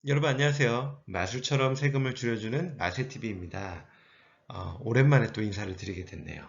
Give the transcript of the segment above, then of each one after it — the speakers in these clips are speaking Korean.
여러분 안녕하세요. 마술처럼 세금을 줄여주는 마세TV입니다. 오랜만에 또 인사를 드리게 됐네요.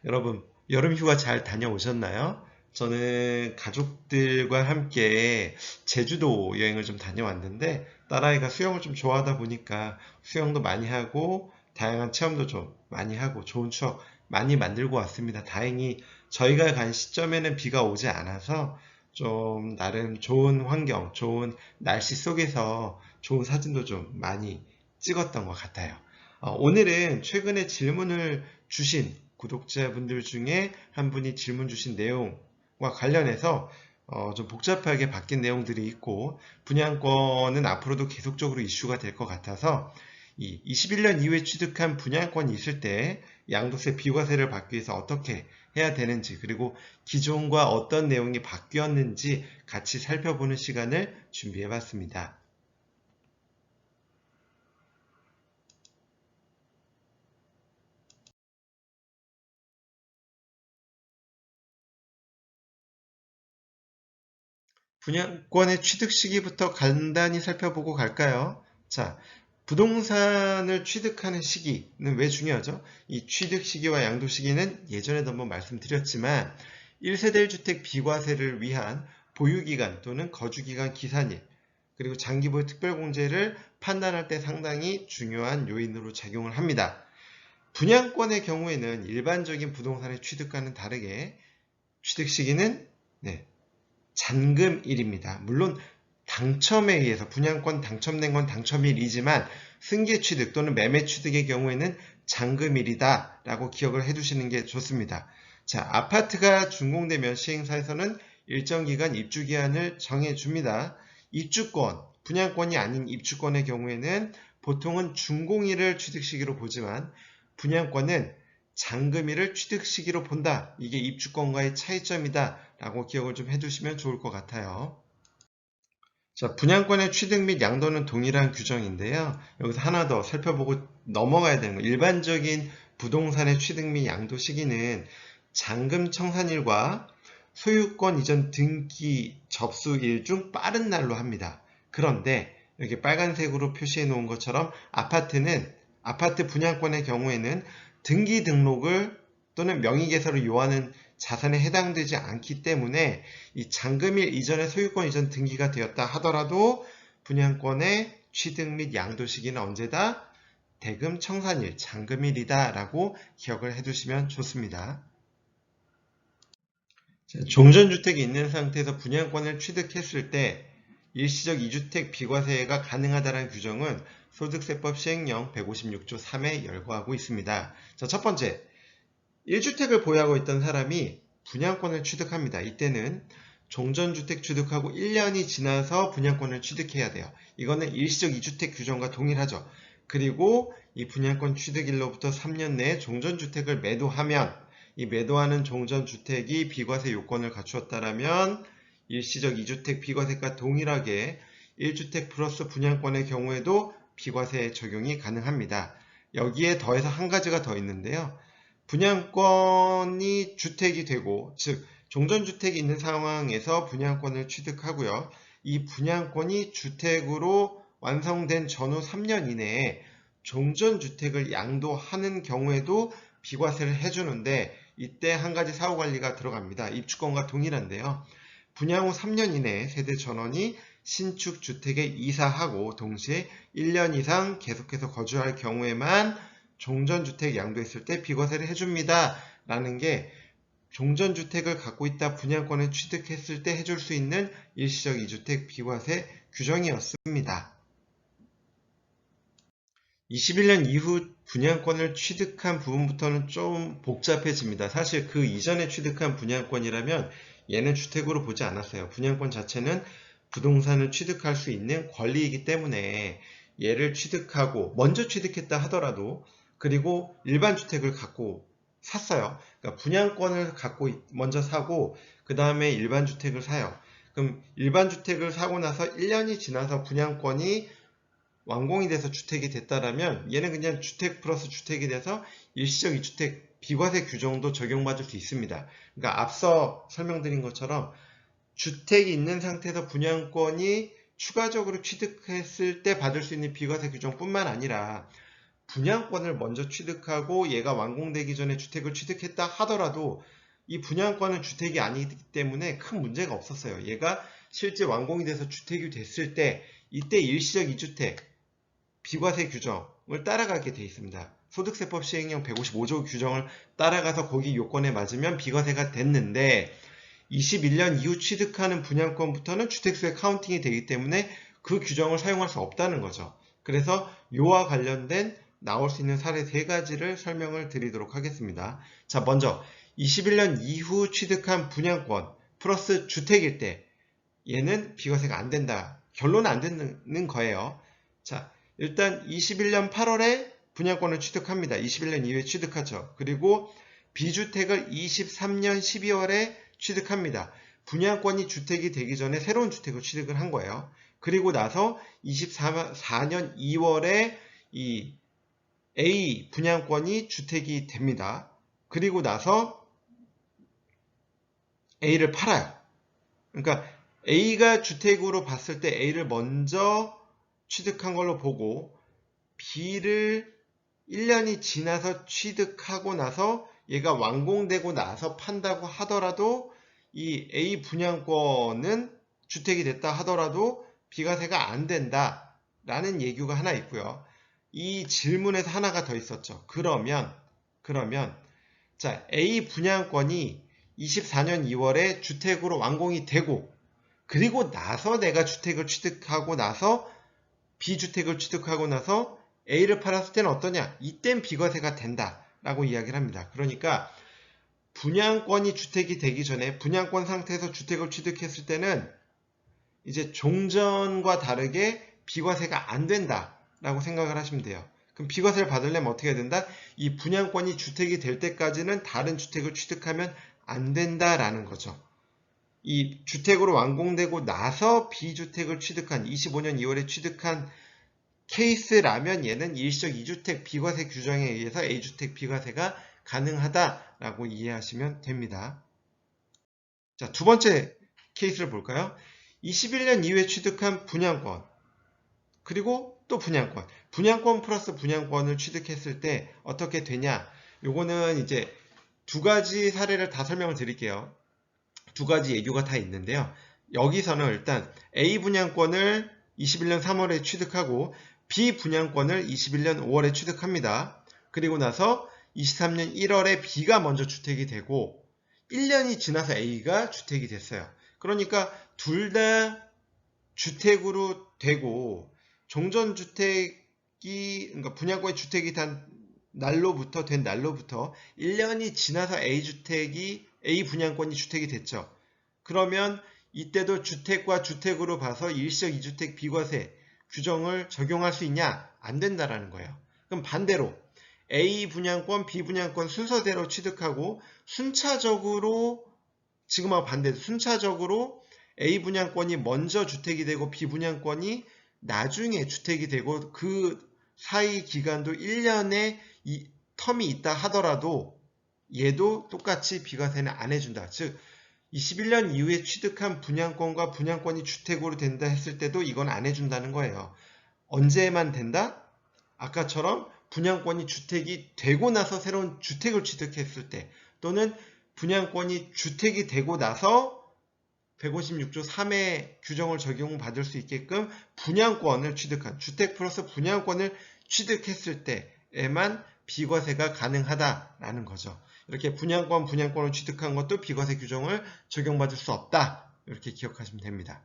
여러분 여름 휴가 잘 다녀오셨나요? 저는 가족들과 함께 제주도 여행을 좀 다녀왔는데 딸아이가 수영을 좀 좋아하다 보니까 수영도 많이 하고 다양한 체험도 좀 많이 하고 좋은 추억 많이 만들고 왔습니다. 다행히 저희가 간 시점에는 비가 오지 않아서 좀 나름 좋은 환경, 좋은 날씨 속에서 좋은 사진도 좀 많이 찍었던 것 같아요. 오늘은 최근에 질문을 주신 구독자분들 중에 한 분이 질문 주신 내용과 관련해서 좀 복잡하게 바뀐 내용들이 있고 분양권은 앞으로도 계속적으로 이슈가 될 것 같아서 이 21년 이후에 취득한 분양권이 있을 때 양도세 비과세를 받기 위해서 어떻게 해야 되는지 그리고 기존과 어떤 내용이 바뀌었는지 같이 살펴보는 시간을 준비해 봤습니다. 분양권의 취득 시기부터 간단히 살펴보고 갈까요? 자, 부동산을 취득하는 시기는 왜 중요하죠? 이 취득 시기와 양도 시기는 예전에도 한번 말씀드렸지만 1세대 1주택 비과세를 위한 보유기간 또는 거주기간 기산일 그리고 장기보유 특별공제를 판단할 때 상당히 중요한 요인으로 작용을 합니다. 분양권의 경우에는 일반적인 부동산의 취득과는 다르게 취득 시기는 네, 잔금일입니다. 물론 당첨에 의해서 분양권 당첨된 건 당첨일이지만 승계 취득 또는 매매 취득의 경우에는 잔금일이다 라고 기억을 해두시는 게 좋습니다. 자, 아파트가 준공되면 시행사에서는 일정 기간 입주기한을 정해줍니다. 입주권, 분양권이 아닌 입주권의 경우에는 보통은 준공일을 취득 시기로 보지만 분양권은 잔금일을 취득 시기로 본다. 이게 입주권과의 차이점이다. 라고 기억을 좀 해두시면 좋을 것 같아요. 자, 분양권의 취득 및 양도는 동일한 규정인데요. 여기서 하나 더 살펴보고 넘어가야 되는 거. 일반적인 부동산의 취득 및 양도 시기는 잔금 청산일과 소유권 이전 등기 접수일 중 빠른 날로 합니다. 그런데 여기 빨간색으로 표시해 놓은 것처럼 아파트 분양권의 경우에는 등기 등록을 또는 명의개설을 요하는 자산에 해당되지 않기 때문에 이 잔금일 이전에 소유권 이전 등기가 되었다 하더라도 분양권의 취득 및 양도 시기는 언제다? 대금 청산일, 잔금일이다 라고 기억을 해두시면 좋습니다. 종전주택이 있는 상태에서 분양권을 취득했을 때 일시적 2주택 비과세가 가능하다는 규정은 소득세법 시행령 156조 3에 열거하고 있습니다. 자, 첫 번째, 1주택을 보유하고 있던 사람이 분양권을 취득합니다. 이때는 종전주택 취득하고 1년이 지나서 분양권을 취득해야 돼요. 이거는 일시적 2주택 규정과 동일하죠. 그리고 이 분양권 취득일로부터 3년 내에 종전주택을 매도하면 이 매도하는 종전주택이 비과세 요건을 갖추었다면 일시적 2주택 비과세가 동일하게 1주택 플러스 분양권의 경우에도 비과세 적용이 가능합니다. 여기에 더해서 한 가지가 더 있는데요. 분양권이 주택이 되고, 즉 종전주택이 있는 상황에서 분양권을 취득하고요. 이 분양권이 주택으로 완성된 전후 3년 이내에 종전주택을 양도하는 경우에도 비과세를 해주는데 이때 한 가지 사후관리가 들어갑니다. 입주권과 동일한데요. 분양 후 3년 이내에 세대 전원이 신축 주택에 이사하고 동시에 1년 이상 계속해서 거주할 경우에만 종전주택 양도했을 때 비과세를 해줍니다. 라는 게 종전주택을 갖고 있다 분양권을 취득했을 때 해줄 수 있는 일시적 2주택 비과세 규정이었습니다. 21년 이후 분양권을 취득한 부분부터는 좀 복잡해집니다. 사실 그 이전에 취득한 분양권이라면 얘는 주택으로 보지 않았어요. 분양권 자체는 부동산을 취득할 수 있는 권리이기 때문에 얘를 취득하고 먼저 취득했다 하더라도 그리고 일반 주택을 갖고 샀어요. 그러니까 분양권을 갖고 먼저 사고 그 다음에 일반 주택을 사요. 그럼 일반 주택을 사고 나서 1년이 지나서 분양권이 완공이 돼서 주택이 됐다라면 얘는 그냥 주택 플러스 주택이 돼서 일시적 2주택 비과세 규정도 적용받을 수 있습니다. 그러니까 앞서 설명드린 것처럼 주택이 있는 상태에서 분양권이 추가적으로 취득했을 때 받을 수 있는 비과세 규정뿐만 아니라 분양권을 먼저 취득하고 얘가 완공되기 전에 주택을 취득했다 하더라도 이 분양권은 주택이 아니기 때문에 큰 문제가 없었어요. 얘가 실제 완공이 돼서 주택이 됐을 때 이때 일시적 2주택 비과세 규정을 따라가게 돼 있습니다. 소득세법 시행령 155조 규정을 따라가서 거기 요건에 맞으면 비과세가 됐는데 21년 이후 취득하는 분양권부터는 주택수에 카운팅이 되기 때문에 그 규정을 사용할 수 없다는 거죠. 그래서 이와 관련된 나올 수 있는 사례 3가지를 설명을 드리도록 하겠습니다. 자, 먼저 21년 이후 취득한 분양권 플러스 주택일 때 얘는 비과세가 안 된다. 결론은 안 되는 거예요. 자, 일단 21년 8월에 분양권을 취득합니다. 21년 이후에 취득하죠. 그리고 비주택을 23년 12월에 취득합니다. 분양권이 주택이 되기 전에 새로운 주택을 취득을 한 거예요. 그리고 나서 24년 2월에 이 A 분양권이 주택이 됩니다. 그리고 나서 A를 팔아요. 그러니까 A가 주택으로 봤을 때 A를 먼저 취득한 걸로 보고 B를 1년이 지나서 취득하고 나서 얘가 완공되고 나서 판다고 하더라도 이 A 분양권은 주택이 됐다 하더라도 비과세가 안 된다 라는 예규가 하나 있고요. 이 질문에서 하나가 더 있었죠. 그러면 자, A 분양권이 24년 2월에 주택으로 완공이 되고 그리고 나서 내가 주택을 취득하고 나서 B주택을 취득하고 나서 A를 팔았을 때는 어떠냐? 이땐 비과세가 된다 라고 이야기를 합니다. 그러니까 분양권이 주택이 되기 전에 분양권 상태에서 주택을 취득했을 때는 이제 종전과 다르게 비과세가 안 된다 라고 생각을 하시면 돼요. 그럼 비과세를 받으려면 어떻게 해야 된다? 이 분양권이 주택이 될 때까지는 다른 주택을 취득하면 안 된다라는 거죠. 이 주택으로 완공되고 나서 B주택을 취득한 25년 2월에 취득한 케이스라면 얘는 일시적 2주택 비과세 규정에 의해서 A주택 비과세가 가능하다라고 이해하시면 됩니다. 자, 두 번째 케이스를 볼까요? 21년 이후에 취득한 분양권 그리고 또 분양권 플러스 분양권을 취득했을 때 어떻게 되냐? 요거는 이제 두 가지 사례를 다 설명을 드릴게요. 두 가지 예규가 다 있는데요. 여기서는 일단 A 분양권을 21년 3월에 취득하고 B 분양권을 21년 5월에 취득합니다. 그리고 나서 23년 1월에 B가 먼저 주택이 되고 1년이 지나서 A가 주택이 됐어요. 그러니까 둘 다 주택으로 되고 종전주택이 그러니까 분양권의 주택이 된 날로부터 1년이 지나서 A 분양권이 주택이 됐죠. 그러면 이때도 주택과 주택으로 봐서 일시적 2주택 비과세 규정을 적용할 수 있냐? 안 된다라는 거예요. 그럼 반대로 A 분양권, B 분양권 순서대로 취득하고 순차적으로 지금하고 반대로 순차적으로 A 분양권이 먼저 주택이 되고 B 분양권이 나중에 주택이 되고 그 사이 기간도 1년의 텀이 있다 하더라도 얘도 똑같이 비과세는 안 해준다. 즉 21년 이후에 취득한 분양권과 분양권이 주택으로 된다 했을 때도 이건 안 해준다는 거예요. 언제만 된다? 아까처럼 분양권이 주택이 되고 나서 새로운 주택을 취득했을 때 또는 분양권이 주택이 되고 나서 156조 3의 규정을 적용받을 수 있게끔 분양권을 취득한 주택 플러스 분양권을 취득했을 때에만 비과세가 가능하다라는 거죠. 이렇게 분양권을 취득한 것도 비과세 규정을 적용받을 수 없다. 이렇게 기억하시면 됩니다.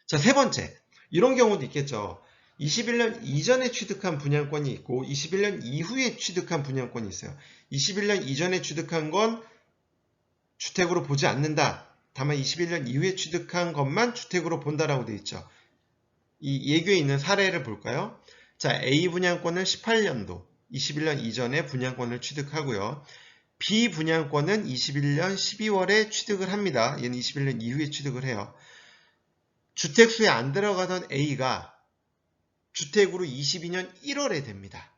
자, 세 번째. 이런 경우도 있겠죠. 21년 이전에 취득한 분양권이 있고 21년 이후에 취득한 분양권이 있어요. 21년 이전에 취득한 건 주택으로 보지 않는다. 다만 21년 이후에 취득한 것만 주택으로 본다라고 되어 있죠. 이 예규에 있는 사례를 볼까요? 자, A 분양권은 18년도 21년 이전에 분양권을 취득하고요. B 분양권은 21년 12월에 취득을 합니다. 얘는 21년 이후에 취득을 해요. 주택수에 안 들어가던 A가 주택으로 22년 1월에 됩니다.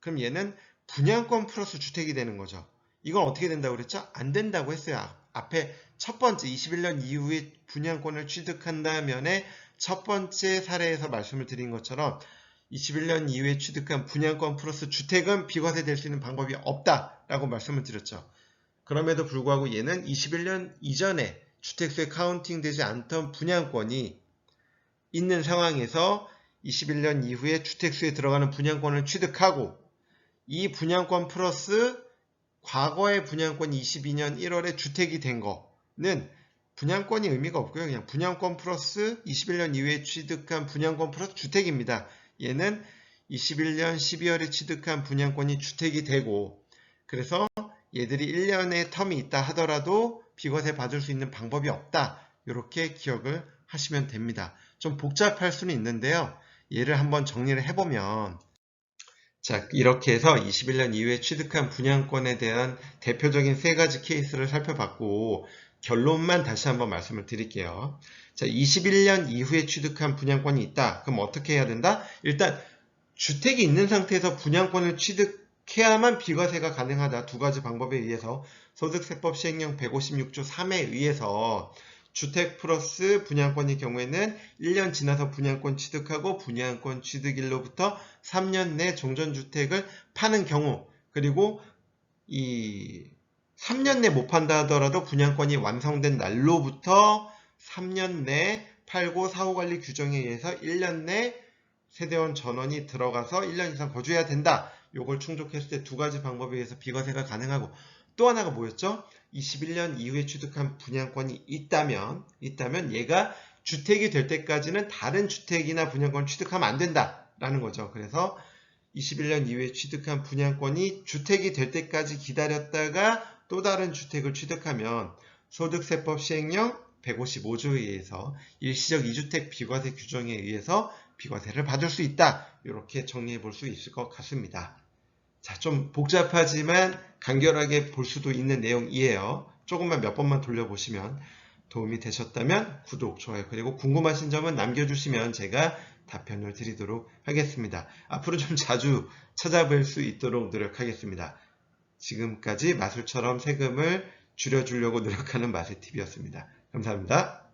그럼 얘는 분양권 플러스 주택이 되는 거죠. 이건 어떻게 된다고 그랬죠? 안 된다고 했어요. 앞에 첫 번째 21년 이후에 분양권을 취득한다면에 첫 번째 사례에서 말씀을 드린 것처럼 21년 이후에 취득한 분양권 플러스 주택은 비과세 될 수 있는 방법이 없다라고 말씀을 드렸죠. 그럼에도 불구하고 얘는 21년 이전에 주택수에 카운팅 되지 않던 분양권이 있는 상황에서 21년 이후에 주택수에 들어가는 분양권을 취득하고 이 분양권 플러스 과거의 분양권이 22년 1월에 주택이 된 거는 분양권이 의미가 없고요. 그냥 분양권 플러스 21년 이후에 취득한 분양권 플러스 주택입니다. 얘는 21년 12월에 취득한 분양권이 주택이 되고 그래서 얘들이 1년의 텀이 있다 하더라도 비과세 받을 수 있는 방법이 없다. 이렇게 기억을 하시면 됩니다. 좀 복잡할 수는 있는데요. 얘를 한번 정리를 해보면 자, 이렇게 해서 21년 이후에 취득한 분양권에 대한 대표적인 세 가지 케이스를 살펴봤고 결론만 다시 한번 말씀을 드릴게요. 자, 21년 이후에 취득한 분양권이 있다. 그럼 어떻게 해야 된다? 일단 주택이 있는 상태에서 분양권을 취득해야만 비과세가 가능하다. 두 가지 방법에 의해서 소득세법 시행령 156조 3에 의해서 주택 플러스 분양권의 경우에는 1년 지나서 분양권 취득하고 분양권 취득일로부터 3년 내 종전주택을 파는 경우 그리고 이 3년 내 못 판다 하더라도 분양권이 완성된 날로부터 3년 내 팔고 사후관리 규정에 의해서 1년 내 세대원 전원이 들어가서 1년 이상 거주해야 된다. 요걸 충족했을 때 두 가지 방법에 의해서 비과세가 가능하고 또 하나가 뭐였죠? 21년 이후에 취득한 분양권이 있다면 얘가 주택이 될 때까지는 다른 주택이나 분양권을 취득하면 안 된다라는 거죠. 그래서 21년 이후에 취득한 분양권이 주택이 될 때까지 기다렸다가 또 다른 주택을 취득하면 소득세법 시행령 155조에 의해서 일시적 2주택 비과세 규정에 의해서 비과세를 받을 수 있다. 이렇게 정리해 볼 수 있을 것 같습니다. 자, 좀 복잡하지만 간결하게 볼 수도 있는 내용이에요. 조금만 몇 번만 돌려보시면 도움이 되셨다면 구독, 좋아요, 그리고 궁금하신 점은 남겨주시면 제가 답변을 드리도록 하겠습니다. 앞으로 좀 자주 찾아뵐 수 있도록 노력하겠습니다. 지금까지 마술처럼 세금을 줄여주려고 노력하는 마술TV였습니다. 감사합니다.